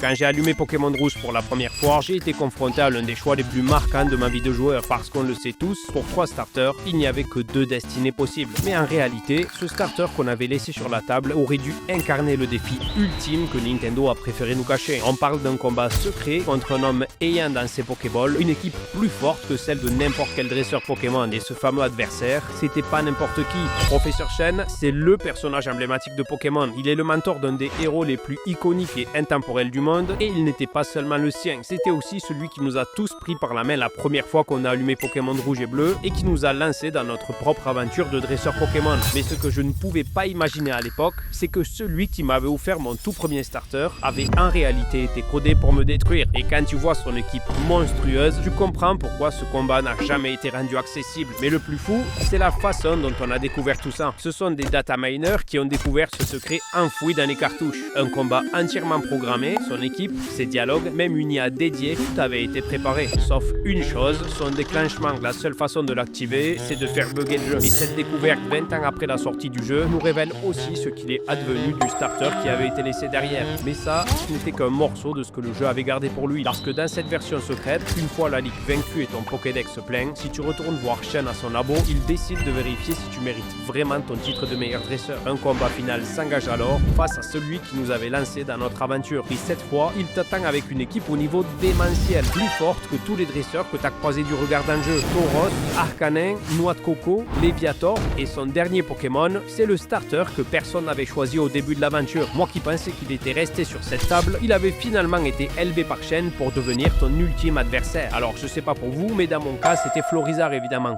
Quand j'ai allumé Pokémon Rouge pour la première fois, j'ai été confronté à l'un des choix les plus marquants de ma vie de joueur, parce qu'on le sait tous, pour 3 starters, il n'y avait que 2 destinées possibles. Mais en réalité, ce starter qu'on avait laissé sur la table aurait dû incarner le défi ultime que Nintendo a préféré nous cacher. On parle d'un combat secret contre un homme ayant dans ses Pokéballs une équipe plus forte que celle de n'importe quel dresseur Pokémon. Et ce fameux adversaire, c'était pas n'importe qui. Professeur Chen, c'est le personnage emblématique de Pokémon. Il est le mentor d'un des héros les plus iconiques et intemporels du monde, et il n'était pas seulement le sien, c'était aussi celui qui nous a tous pris par la main la première fois qu'on a allumé Pokémon Rouge et Bleu, et qui nous a lancé dans notre propre aventure de dresseur Pokémon. Mais ce que je ne pouvais pas imaginer à l'époque, c'est que celui qui m'avait offert mon tout premier starter avait en réalité été codé pour me détruire. Et quand tu vois son équipe monstrueuse, tu comprends pourquoi ce combat n'a jamais été rendu accessible. Mais le plus fou, c'est la façon dont on a découvert tout ça. Ce sont des data miners qui ont découvert ce secret enfoui dans les cartouches. Un combat entièrement programmé, son équipe, ses dialogues, même une IA dédiée, tout avait été préparé. Sauf une chose, son déclenchement. La seule façon de l'activer, c'est de faire bugger le jeu. Et cette découverte 20 ans après la sortie du jeu nous révèle aussi ce qu'il est advenu du starter qui avait été laissé derrière. Mais ça, ce n'était qu'un morceau de ce que le jeu avait gardé pour lui. Parce que dans cette version secrète, une fois la ligue vaincue et ton Pokédex plein, si tu retournes voir Chen à son labo, il décide de vérifier si tu mérites vraiment ton titre de meilleur dresseur. Un combat final s'engage alors face à celui qui nous avait lancé dans notre aventure. Et cette fois, il t'attend avec une équipe au niveau démentiel, plus forte que tous les dresseurs que t'as croisés du regard d'un jeu. Tauros, Arcanin, Noix de Coco, Léviator, et son dernier Pokémon, c'est le starter que personne n'avait choisi au début de l'aventure. Moi qui pensais qu'il était resté sur cette table, il avait finalement été élevé par Chen pour devenir ton ultime adversaire. Alors je sais pas pour vous, mais dans mon cas c'était Florizarre évidemment.